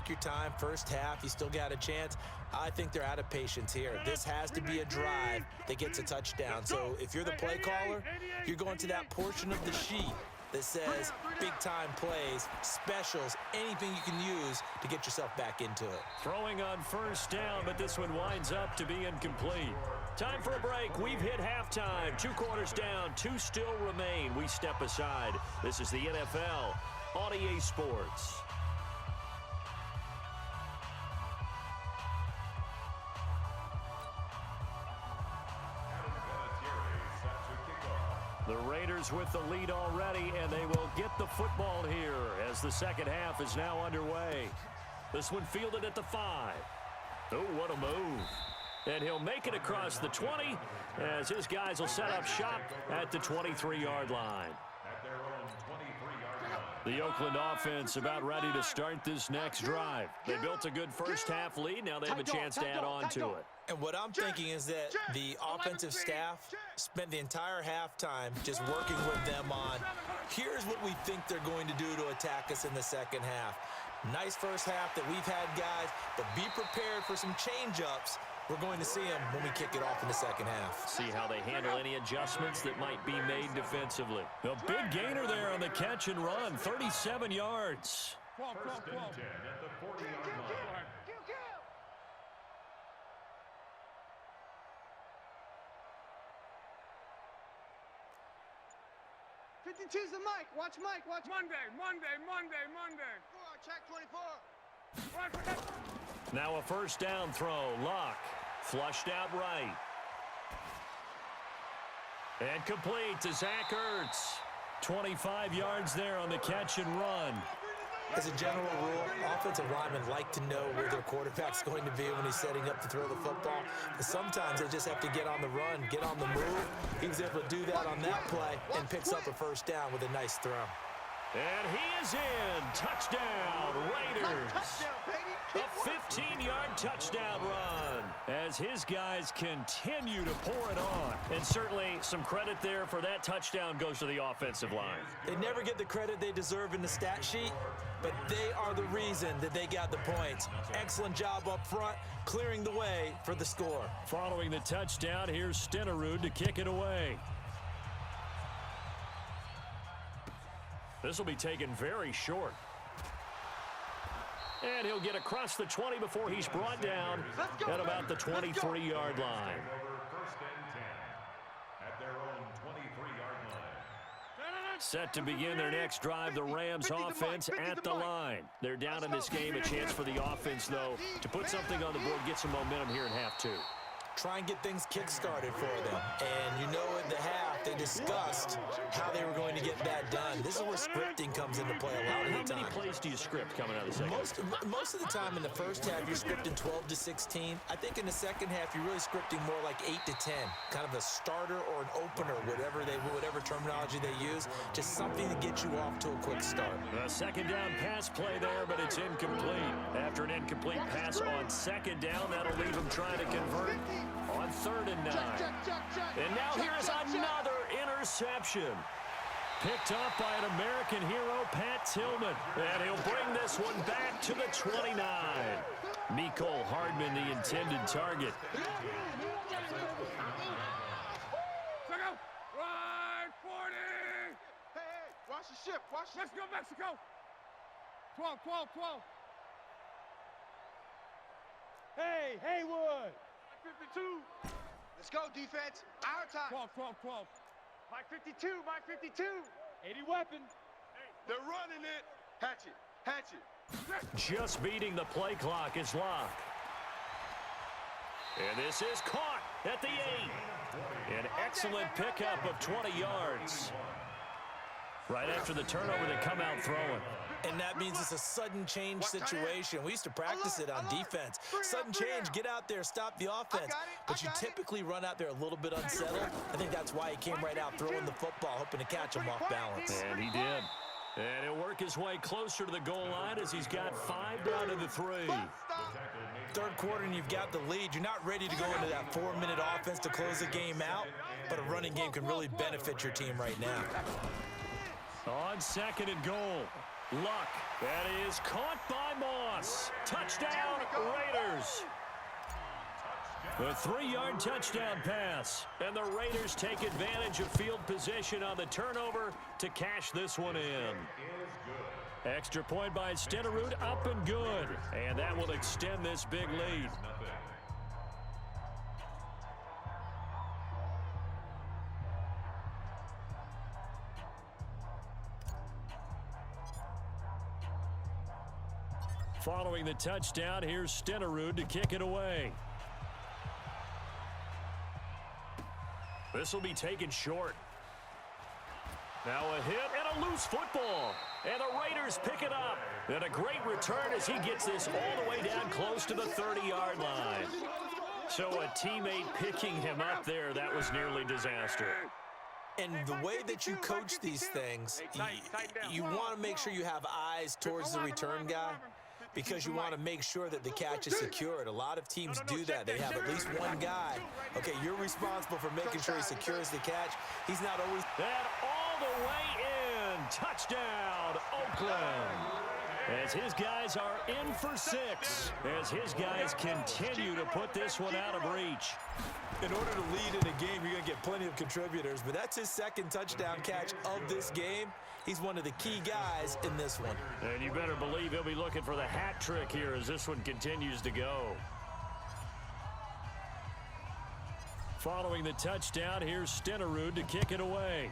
take your time. First half, you still got a chance. I think they're out of patience here. This has to be a drive that gets a touchdown. So if you're the play caller, you're going to that portion of the sheet that says big-time plays, specials, anything you can use to get yourself back into it. Throwing on first down, but this one winds up to be incomplete. Time for a break. We've hit halftime. 2 quarters down, 2 still remain. We step aside. This is the NFL on EA Sports. The Raiders with the lead already, and they will get the football here as the second half is now underway. This one fielded at the 5. Oh, what a move. And he'll make it across the 20 as his guys will set up shop at the 23-yard line. The Oakland offense about ready to start this next drive. They built a good first half lead. Now they have a chance to add on to it. And what I'm thinking is that the offensive staff spent the entire halftime just working with them on, here's what we think they're going to do to attack us in the second half. Nice first half that we've had, guys, but be prepared for some change-ups. We're going to see them when we kick it off in the second half. See how they handle any adjustments that might be made defensively. A big gainer there on the catch and run, 37 yards. First and 10 at the 40-yard line. 52's the Mike. Watch Mike. Watch Monday. Check 24. Now a first down throw. Luck. Flushed out right. And complete to Zach Ertz. 25 yards there on the catch and run. As a general rule, offensive linemen like to know where their quarterback's going to be when he's setting up to throw the football. But sometimes they just have to get on the run, get on the move. He was able to do that on that play and picks up a first down with a nice throw. And he is in. Touchdown, Raiders. A 15-yard touchdown run as his guys continue to pour it on. And certainly some credit there for that touchdown goes to the offensive line. They never get the credit they deserve in the stat sheet, but they are the reason that they got the points. Excellent job up front, clearing the way for the score. Following the touchdown, here's Stenerud to kick it away. This will be taken very short. And he'll get across the 20 before he's brought down at about the 23-yard line. First and 10 at their own 23-yard line. Set to begin their next drive, the Rams offense at the line. They're down in this game. A chance for the offense, though, to put something on the board, get some momentum here in half 2. Try and get things kick-started for them. And you know in the half, they discussed how they were going to get that done. This is where scripting comes into play a lot of the time. How many plays do you script coming out of the second half? Most of the time in the first half, you're scripting 12 to 16. I think in the second half, you're really scripting more like 8 to 10. Kind of a starter or an opener, whatever terminology they use. Just something to get you off to a quick start. A second down pass play there, but it's incomplete. After an incomplete pass on second down, that'll leave him trying to convert on 3rd and 9. And now here's another interception. Picked up by an American hero, Pat Tillman. And he'll bring this one back to the 29. Mecole Hardman, the intended target. Right, 40. Hey, watch the ship. Let's go, Mexico. 12. Hey, Haywood. 52. Let's go, defense. Our time. 12. Mike 52. 80 weapon. They're running it. Hatchet. Just beating the play clock is Luck. And this is caught at the 8. An excellent pickup of 20 yards. Right after the turnover, they come out throwing. And that means it's a sudden change situation. We used to practice it on defense. Sudden change, get out there, stop the offense. But you typically run out there a little bit unsettled. I think that's why he came right out throwing the football, hoping to catch him off balance. And he did. And he'll work his way closer to the goal line as he's got 5 down to the 3. Third quarter and you've got the lead. You're not ready to go into that 4-minute offense to close the game out, but a running game can really benefit your team right now. On 2nd and goal. Luck. That is caught by Moss. Touchdown, Raiders. A 3-yard touchdown pass. And the Raiders take advantage of field position on the turnover to cash this one in. Extra point by Stenerud, up and good. And that will extend this big lead. Following the touchdown, here's Stenerud to kick it away. This will be taken short. Now a hit and a loose football. And the Raiders pick it up. And a great return as he gets this all the way down close to the 30-yard line. So a teammate picking him up there, that was nearly disaster. And the way that you coach these things, you want to make sure you have eyes towards the return guy, because you want to make sure that the catch is secured. A lot of teams do that. They have at least one guy. Okay, you're responsible for making sure he secures the catch. He's not always... And all the way in. Touchdown, Oakland. As his guys are in for 6. As his guys continue to put this one out of reach. In order to lead in a game, you're going to get plenty of contributors, but that's his second touchdown catch of this game. He's one of the key guys in this one. And you better believe he'll be looking for the hat trick here as this one continues to go. Following the touchdown, here's Stenerud to kick it away.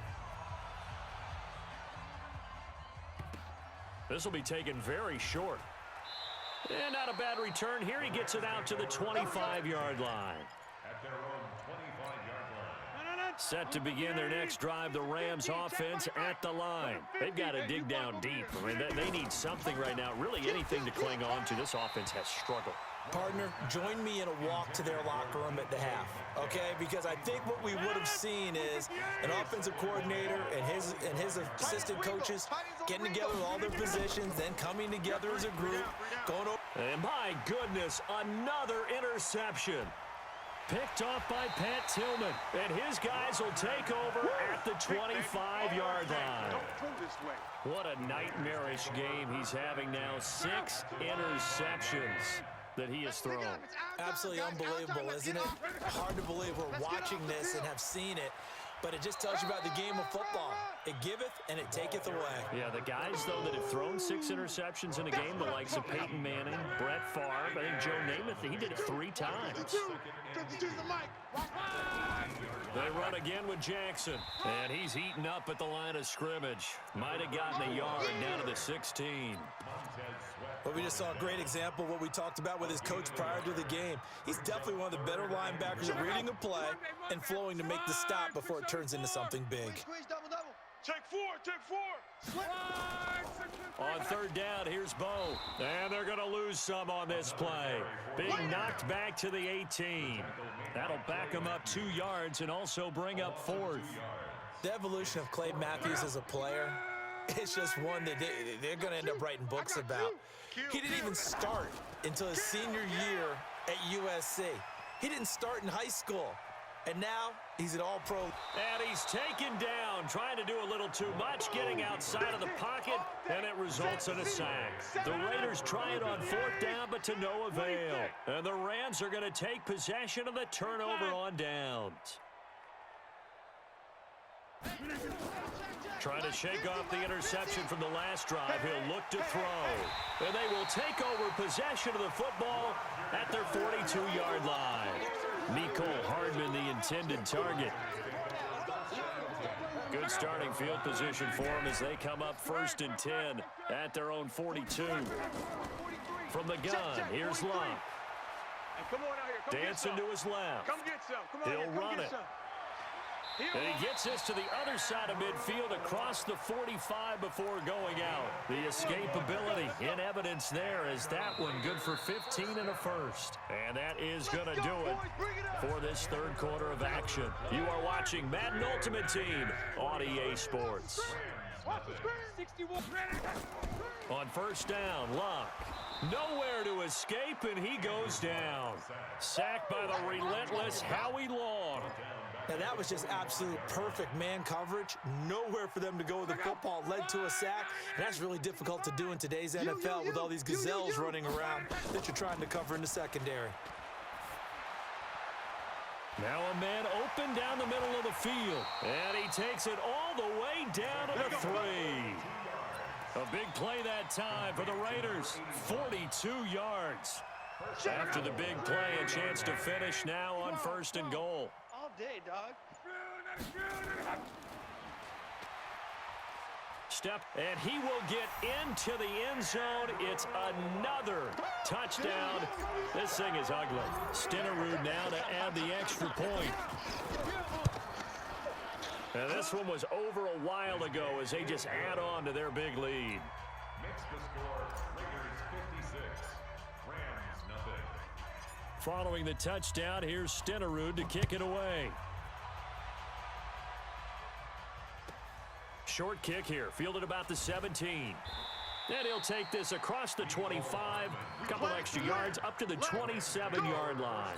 This will be taken very short. And not a bad return here. He gets it out to the 25-yard line. At their own 25-yard line. Set to begin their next drive, the Rams offense at the line. They've got to dig down deep. I mean, they need something right now, really anything to cling on to. This offense has struggled. Partner, join me in a walk to their locker room at the half, okay? Because I think what we would have seen is an offensive coordinator and his assistant coaches getting together with all their positions, then coming together as a group, going over. And my goodness, another interception. Picked off by Pat Tillman. And his guys will take over at the 25-yard line. What a nightmarish game he's having now. 6 interceptions that he has thrown. Absolutely unbelievable, isn't it? Hard to believe we're watching this and have seen it, but it just tells you about the game of football. It giveth and it taketh away. Yeah, the guys, though, that have thrown 6 interceptions in a game, the likes of Peyton Manning, Brett Favre, I think Joe Namath, he did it 3 times. They run again with Jackson, and he's eaten up at the line of scrimmage. Might have gotten a yard down to the 16. But we just saw a great example of what we talked about with his coach prior to the game. He's definitely one of the better linebackers at reading a play and flowing to make the stop before it turns into something big. Take 4. On third down, here's Bo. And they're going to lose some on this play. Being knocked back to the 18. That'll back them up 2 yards and also bring up 4th. The evolution of Clay Matthews as a player, it's just one that they're going to end up writing books about. He didn't even start until his senior year at USC. He didn't start in high school. And now he's an all-pro. And he's taken down, trying to do a little too much, getting outside of the pocket, and it results in a sack. The Raiders try it on 4th down, but to no avail. And the Rams are going to take possession of the turnover on downs. Trying to shake off the interception from the last drive. He'll look to throw. And they will take over possession of the football at their 42-yard line. Nicole Hardman, the intended target. Good starting field position for them as they come up 1st and 10 at their own 42. From the gun, here's Luck. Dancing to his left. Come get some. He'll run it. And he gets this to the other side of midfield across the 45 before going out. The escapability in evidence there as that one good for 15 and a first. And that is going to do it for this 3rd quarter of action. You are watching Madden Ultimate Team on EA Sports. On 1st down, Luck. Nowhere to escape, and he goes down. Sacked by the relentless Howie Long. Now, that was just absolute perfect man coverage. Nowhere for them to go with the football. Led to a sack, and that's really difficult to do in today's NFL with all these gazelles running around that you're trying to cover in the secondary. Now a man open down the middle of the field, and he takes it all the way down to the 3. A big play that time for the Raiders, 42 yards. After the big play, a chance to finish now on 1st and goal. All day, dog. Step, and he will get into the end zone. It's another touchdown. This thing is ugly. Stenerud now to add the extra point. And this one was over a while ago as they just add on to their big lead. Makes the score Raiders 56, Rams nothing. Following the touchdown, here's Stenerud to kick it away. Short kick here, fielded about the 17. And he'll take this across the 25, couple extra yards up to the 27-yard line.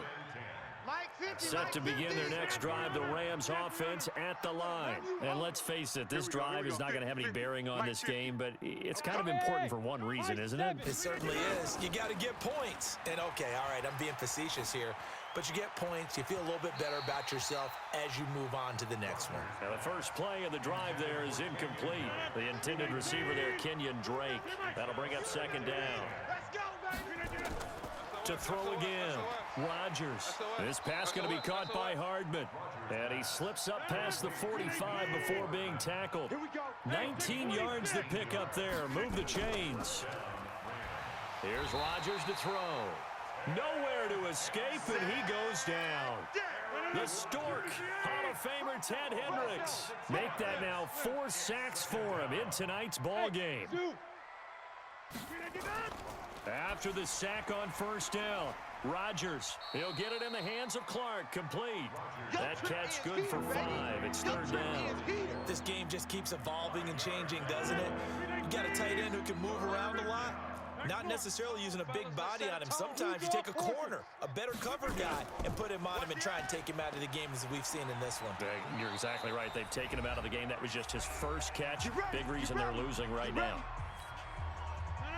Set to begin their next drive, the Rams offense at the line. And let's face it, this drive is not going to have any bearing on this game, but it's kind of important for one reason, isn't it? It certainly is. You got to get points. And, okay, all right, I'm being facetious here. But you get points, you feel a little bit better about yourself as you move on to the next one. Now the first play of the drive there is incomplete. The intended receiver there, Kenyon Drake. That'll bring up 2nd down. To throw again, Rodgers. This pass going to be caught by Hardman. And he slips up past the 45 before being tackled. 19 yards to pick up there. Move the chains. Here's Rodgers to throw. Nowhere to escape, and he goes down. The Stork, Hall of Famer Ted Hendricks. Make that now 4 sacks for him in tonight's ball game. After the sack on 1st down, Rodgers, he'll get it in the hands of Clark, complete. That catch good for 5. It's 3rd down. This game just keeps evolving and changing, doesn't it? You got a tight end who can move around a lot. Not necessarily using a big body on him. Sometimes you take a corner, a better cover guy, and put him on him and try and take him out of the game as we've seen in this one. You're exactly right. They've taken him out of the game. That was just his first catch. Big reason they're losing right now.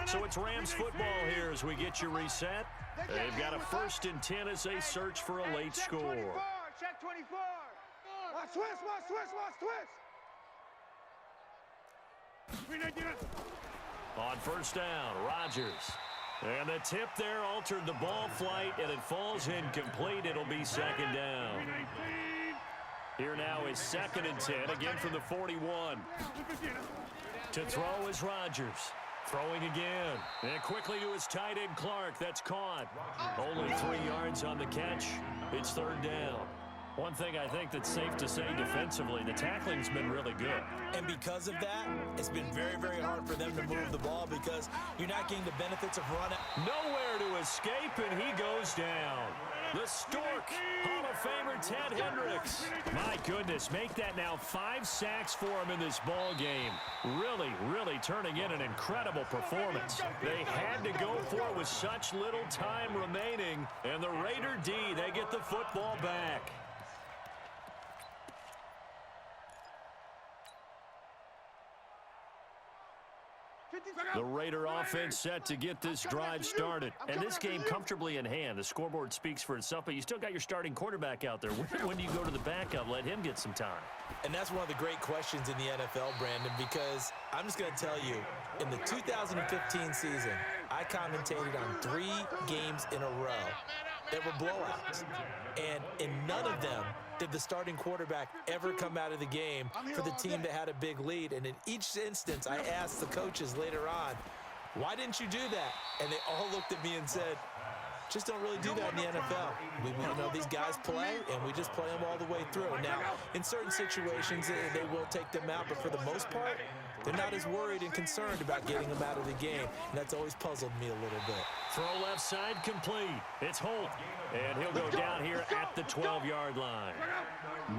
So it's Rams football here as we get you reset. They've got a 1st and 10 as they search for a late score. Check 24. Watch twist. On 1st down, Rodgers. And the tip there altered the ball flight, and it falls incomplete. It'll be 2nd down. Here now is 2nd and 10, again from the 41. To throw is Rodgers. Throwing again. And quickly to his tight end, Clark. That's caught. Only 3 yards on the catch. It's 3rd down. One thing I think that's safe to say defensively, the tackling's been really good. And because of that, it's been very, very hard for them to move the ball because you're not getting the benefits of running. Nowhere to escape, and he goes down. The Stork, Hall of Famer Ted Hendricks. My goodness, make that now 5 sacks for him in this ball game. Really, really turning in an incredible performance. They had to go for it with such little time remaining, and the Raider D, they get the football back. The Raider offense set to get this drive started. And this game comfortably in hand. The scoreboard speaks for itself, but you still got your starting quarterback out there. When do you go to the backup? Let him get some time. And that's one of the great questions in the NFL, Brandon, because I'm just going to tell you, in the 2015 season, I commentated on 3 games in a row that were blowouts. And in none of them did the starting quarterback ever come out of the game for the team that had a big lead. And in each instance, I asked the coaches later on, why didn't you do that? And they all looked at me and said, just don't really do that in the NFL. We know these guys play, and we just play them all the way through. Now, in certain situations, they will take them out, but for the most part, they're not as worried and concerned about getting them out of the game, and that's always puzzled me a little bit. Throw left side complete. It's Holt, and he'll go down here at the 12-yard line.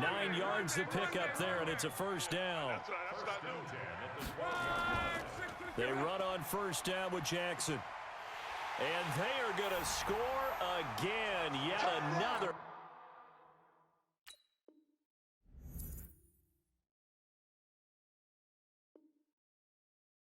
9 yards to pick up there, and it's a 1st down. They run on 1st down with Jackson. And they are going to score again. Yet another.